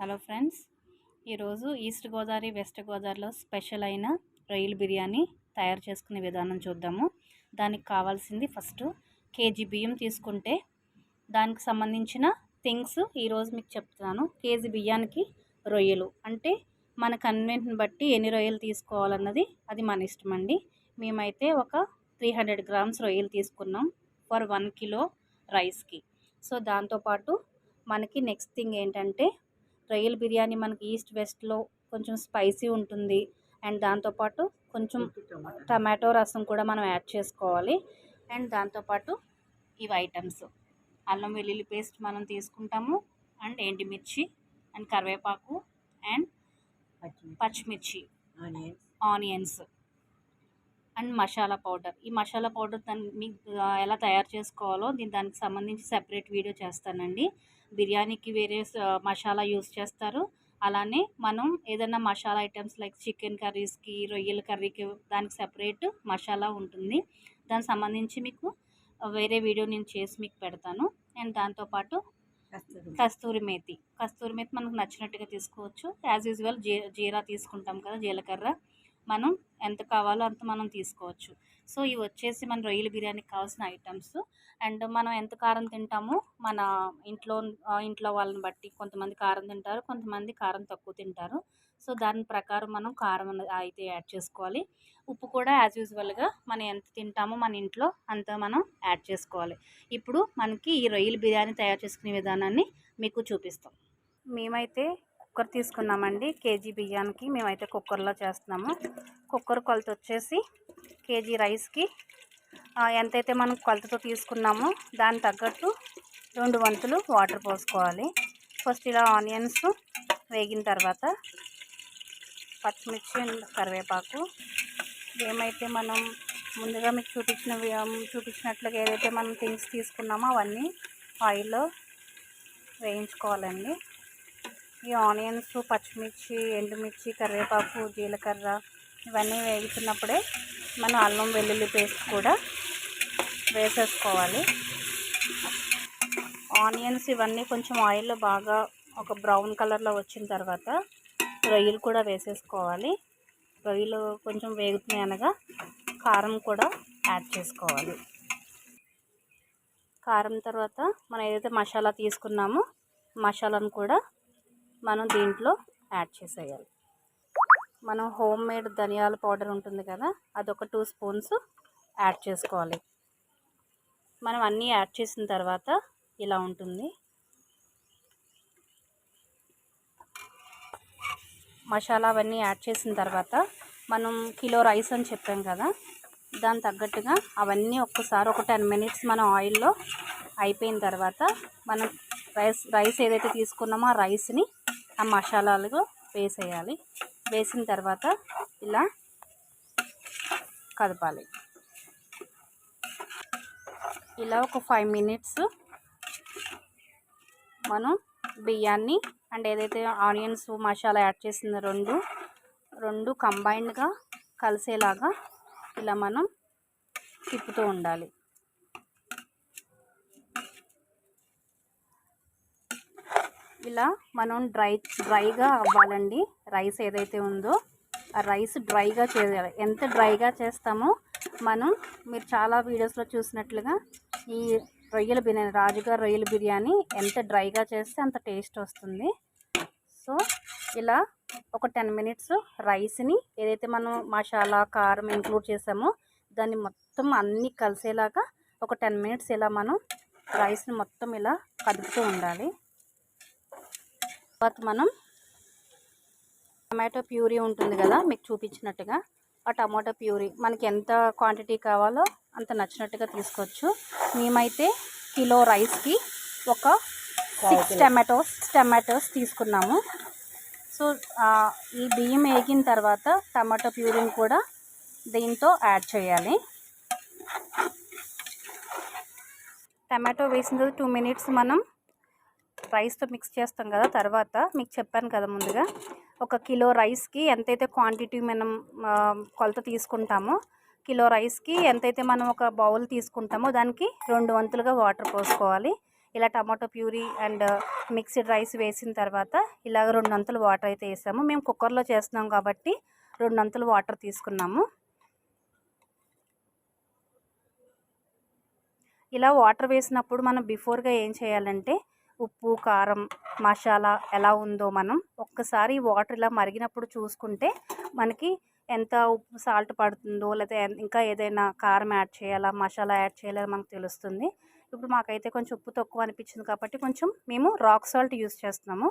Hello friends, ఈరోజు east Godavari west గోదావరిలో special అయిన రొయ్యల బిర్యానీ తయారు చేసుకునే విధానం చూద్దాము. దానికి కావాల్సింది ఫస్ట్ కేజీ బియ్యం తీసుకుంటే దానికి సంబంధించిన థింగ్స్ ఈరోజు మీకు చెప్తున్నాను. కేజీ బియ్యానికి రొయ్యలు అంటే మన కన్వీనియన్స్ని బట్టి ఎన్ని రొయ్యలు తీసుకోవాలన్నది అది మన ఇష్టం అండి. మేమైతే ఒక 300 గ్రామ్స్ రొయ్యలు తీసుకున్నాం ఫర్ 1 కిలో రైస్కి. సో దాంతోపాటు మనకి నెక్స్ట్ థింగ్ ఏంటంటే రొయ్యల బిర్యానీ మనకి ఈస్ట్ వెస్ట్లో కొంచెం స్పైసీ ఉంటుంది. అండ్ దాంతోపాటు కొంచెం టమాటో రసం కూడా మనం యాడ్ చేసుకోవాలి. అండ్ దాంతోపాటు ఇవి ఐటమ్స్ అల్లం వెల్లుల్లి పేస్ట్ మనం తీసుకుంటాము. అండ్ ఎండుమిర్చి అండ్ కరివేపాకు అండ్ పచ్చిమిర్చి, ఆనియన్స్ అండ్ మసాలా పౌడర్. ఈ మసాలా పౌడర్ మీకు ఎలా తయారు చేసుకోవాలో దానికి సంబంధించి సెపరేట్ వీడియో చేస్తానండి. బిర్యానీకి వేరే మసాలా యూస్ చేస్తారు. అలానే మనం ఏదైనా మసాలా ఐటమ్స్ లైక్ చికెన్ కర్రీస్కి, రొయ్యల కర్రీకి దానికి సెపరేట్ మసాలా ఉంటుంది. దానికి సంబంధించి మీకు వేరే వీడియో నేను చేసి మీకు పెడతాను. అండ్ దాంతోపాటు కస్తూరి మేతి మనకు నచ్చినట్టుగా తీసుకోవచ్చు. యాజ్ యూజువల్ జీరా తీసుకుంటాం కదా, జీలకర్ర మనం ఎంత కావాలో అంత మనం తీసుకోవచ్చు. సో ఇవి వచ్చేసి మన రొయ్యల బిర్యానీకి కావాల్సిన ఐటమ్స్. అండ్ మనం ఎంత కారం తింటామో మన ఇంట్లో వాళ్ళని బట్టి కొంతమంది కారం తింటారు, కొంతమంది కారం తక్కువ తింటారు. సో దాని ప్రకారం మనం కారం అయితే యాడ్ చేసుకోవాలి. ఉప్పు కూడా యాజ్ యూజువల్గా మనం ఎంత తింటామో మన ఇంట్లో అంత మనం యాడ్ చేసుకోవాలి. ఇప్పుడు మనకి ఈ రొయ్యల బిర్యానీ తయారు చేసుకునే విధానాన్ని మీకు చూపిస్తాం. మేమైతే కుక్కర్ తీసుకున్నామండి. కేజీ బియ్యానికి మేమైతే కుక్కర్లో చేస్తున్నాము. కుక్కర్ కొలత వచ్చేసి కేజీ రైస్కి ఎంతైతే మనం కొలతతో తీసుకున్నామో దానికి తగ్గట్టు 2 వంతులు వాటర్ పోసుకోవాలి. ఫస్ట్ ఇలా ఆనియన్స్ వేగిన తర్వాత పచ్చిమిర్చి అండ్ కరివేపాకు ఏమైతే మనం ముందుగా మీకు చూపించినట్లుగా ఏదైతే మనం థింగ్స్ తీసుకున్నామో అవన్నీ ఆయిల్లో వేయించుకోవాలండి. ఈ ఆనియన్స్, పచ్చిమిర్చి, ఎండుమిర్చి, కరివేపాకు, జీలకర్ర ఇవన్నీ వేగుతున్నప్పుడే మనం అల్లం వెల్లుల్లి పేస్ట్ కూడా వేసేసుకోవాలి. ఆనియన్స్ ఇవన్నీ కొంచెం ఆయిల్లో బాగా ఒక బ్రౌన్ కలర్లో వచ్చిన తర్వాత రొయ్యలు కూడా వేసేసుకోవాలి. రొయ్యలు కొంచెం వేగుతున్నాయి అనగా కారం కూడా యాడ్ చేసుకోవాలి. కారం తర్వాత మనం ఏదైతే మసాలా తీసుకున్నామో మసాలాను కూడా మనం దీంట్లో యాడ్ చేసేయాలి. మనం హోమ్ మేడ్ ధనియాల పౌడర్ ఉంటుంది కదా, అదొక 2 స్పూన్స్ యాడ్ చేసుకోవాలి. మనం అన్నీ యాడ్ చేసిన తర్వాత ఇలా ఉంటుంది. మసాలా అవన్నీ యాడ్ చేసిన తర్వాత మనం కిలో రైస్ అని చెప్పాం కదా, దాని తగ్గట్టుగా అవన్నీ ఒక్కసారి ఒక 10 మినిట్స్ మనం ఆయిల్లో అయిపోయిన తర్వాత మనం రైస్ ఏదైతే తీసుకున్నామో ఆ రైస్ని ఆ మసాలాలు వేసేయాలి. వేసిన తర్వాత ఇలా కదపాలి. ఇలా ఒక 5 మినిట్స్ మనం బియ్యాన్ని అండ్ ఏదైతే ఆనియన్స్ మసాలా యాడ్ చేసిన రెండు కంబైన్డ్గా కలిసేలాగా ఇలా మనం తిప్పుతూ ఉండాలి. ఇలా మనం డ్రైగా అవ్వాలండి. రైస్ ఏదైతే ఉందో ఆ రైస్ డ్రైగా చేయాలి. ఎంత డ్రైగా చేస్తామో మీరు చాలా వీడియోస్లో చూసినట్లుగా ఈ రొయ్యల బిర్యానీ, రాజుగారి రొయ్యల బిర్యానీ ఎంత డ్రైగా చేస్తే అంత టేస్ట్ వస్తుంది. సో ఇలా ఒక 10 మినిట్స్ రైస్ని ఏదైతే మనం మసాలా కారం ఇంక్లూడ్ చేసామో దాన్ని మొత్తం అన్నీ కలిసేలాగా ఒక 10 మినిట్స్ ఇలా మనం రైస్ని మొత్తం ఇలా కదుపుతూ ఉండాలి. తర్వాత మనం టమాటో ప్యూరీ ఉంటుంది కదా, మీకు చూపించినట్టుగా ఆ టమాటో ప్యూరీ మనకి ఎంత క్వాంటిటీ కావాలో అంత నచ్చినట్టుగా తీసుకోవచ్చు. మేమైతే కిలో రైస్కి ఒక 6 టమాటోస్ తీసుకున్నాము. సో ఈ బియ్యం వేగిన తర్వాత టమాటో ప్యూరీని కూడా దీంతో యాడ్ చేయాలి. టమాటో వేసిన 2 మినిట్స్ మనం రైస్తో మిక్స్ చేస్తాం కదా. తర్వాత మీకు చెప్పాను కదా ముందుగా ఒక కిలో రైస్కి ఎంతైతే క్వాంటిటీ మనం కొలత తీసుకుంటామో, కిలో రైస్కి ఎంతైతే మనం ఒక బౌల్ తీసుకుంటామో దానికి 2 వంతులుగా వాటర్ పోసుకోవాలి. ఇలా tomato puree and mixed rice వేసిన తర్వాత ఇలాగ 2 అంతులు వాటర్ అయితే వేసాము. మేము కుక్కర్లో చేస్తున్నాం కాబట్టి 2 అంతులు వాటర్ తీసుకున్నాము. ఇలా వాటర్ వేసినప్పుడు మనం బిఫోర్గా ఏం చేయాలంటే ఉప్పు, కారం, మసాలా ఎలా ఉందో మనం ఒక్కసారి వాటర్ ఇలా మరిగినప్పుడు చూసుకుంటే మనకి ఎంత ఉప్పు సాల్ట్ పడుతుందో, లేదా ఇంకా ఏదైనా కారం యాడ్ చేయాలా, మసాలా యాడ్ చేయాలా మనకు తెలుస్తుంది. ఇప్పుడు మాకైతే కొంచెం ఉప్పు తక్కువ అనిపించింది కాబట్టి కొంచెం మేము రాక్ సాల్ట్ యూస్ చేస్తున్నాము.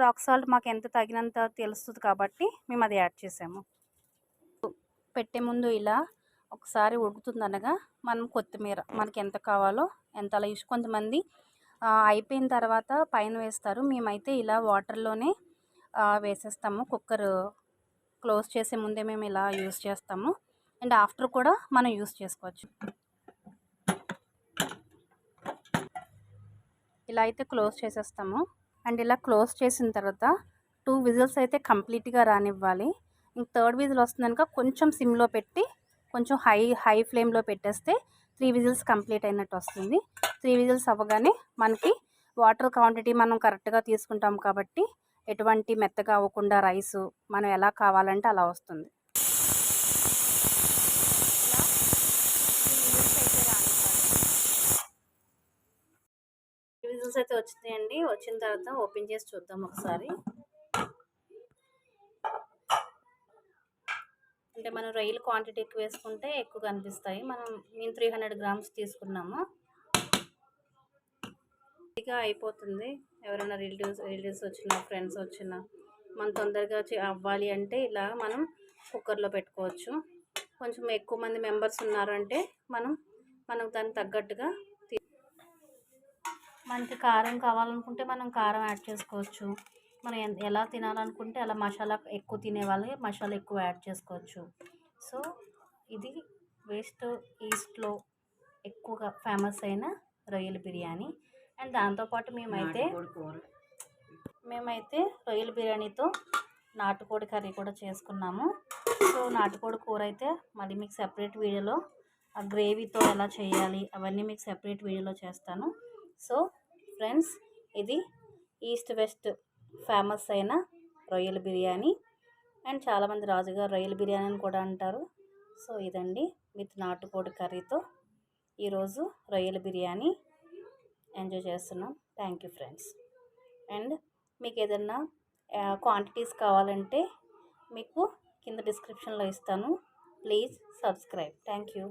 రాక్ సాల్ట్ మాకు ఎంత తగినంత తెలుస్తుంది కాబట్టి మేము అది యాడ్ చేసాము. పెట్టే ముందు ఇలా ఒకసారి ఉడుకుతుందనగా మనం కొత్తిమీర మనకి ఎంత కావాలో ఎంత అలా యూస్, కొంతమంది అయిపోయిన తర్వాత పైన వేస్తారు. మేమైతే ఇలా వాటర్లోనే వేసేస్తాము. కుక్కర్ క్లోజ్ చేసే ముందే మేము ఇలా యూస్ చేస్తాము. అండ్ ఆఫ్టర్ కూడా మనం యూస్ చేసుకోవచ్చు. ఇలా అయితే క్లోజ్ చేసేస్తాము. అండ్ ఇలా క్లోజ్ చేసిన తర్వాత 2 విజిల్స్ అయితే కంప్లీట్గా రానివ్వాలి. ఇంక 3rd విజిల్ వస్తుందనుక కొంచెం సిమ్లో పెట్టి కొంచెం హై ఫ్లేమ్లో పెట్టేస్తే 3 విజిల్స్ కంప్లీట్ అయినట్టు వస్తుంది. 3 విజిల్స్ అవ్వగానే మనకి వాటర్ క్వాంటిటీ మనం కరెక్ట్గా తీసుకుంటాం కాబట్టి ఎటువంటి మెత్తగా అవ్వకుండా రైసు మనం ఎలా కావాలంటే అలా వస్తుంది. విజిల్స్ అయితే వచ్చినాయండి. వచ్చిన తర్వాత ఓపెన్ చేసి చూద్దాం ఒకసారి. అంటే మనం రొయ్యలు క్వాంటిటీ ఎక్కువ వేసుకుంటే ఎక్కువ కనిపిస్తాయి. మేము 300 గ్రామ్స్ తీసుకున్నాము. ఇక అయిపోతుంది. ఎవరైనా రిలేటివ్స్ వచ్చినా, ఫ్రెండ్స్ వచ్చినా మనం తొందరగా అవ్వాలి అంటే ఇలా మనం కుక్కర్లో పెట్టుకోవచ్చు. కొంచెం ఎక్కువ మంది మెంబర్స్ ఉన్నారంటే మనం దానికి తగ్గట్టుగా మనకి కారం కావాలనుకుంటే మనం కారం యాడ్ చేసుకోవచ్చు. మనం ఎలా తినాలనుకుంటే అలా మసాలా ఎక్కువ తినే వాళ్ళకి మసాలా ఎక్కువ యాడ్ చేసుకోవచ్చు. సో ఇది ఈస్ట్లో ఎక్కువగా ఫేమస్ అయిన రొయ్యల బిర్యానీ. అండ్ దాంతోపాటు మేమైతే రొయ్యల బిర్యానీతో నాటుకోడి కర్రీ కూడా చేసుకున్నాము. సో నాటుకోడి కూర అయితే మళ్ళీ మీకు సెపరేట్ వీడియోలో ఆ గ్రేవీతో ఎలా చేయాలి అవన్నీ మీకు సెపరేట్ వీడియోలో చేస్తాను. సో ఫ్రెండ్స్, ఇది ఈస్ట్ వెస్ట్ ఫేమస్ అయిన రొయ్యల బిర్యానీ. అండ్ చాలామంది రాజుగారు రొయ్యల బిర్యానీ అని కూడా అంటారు. సో ఇదండి విత్ నాటుకోడి కర్రీతో ఈరోజు రొయ్యల బిర్యానీ ఎంజాయ్ చేస్తున్నాం. Thank you friends. అండ్ మీకు ఏదన్నా క్వాంటిటీస్ కావాలంటే మీకు కింద డిస్క్రిప్షన్లో ఇస్తాను. Please subscribe. Thank you.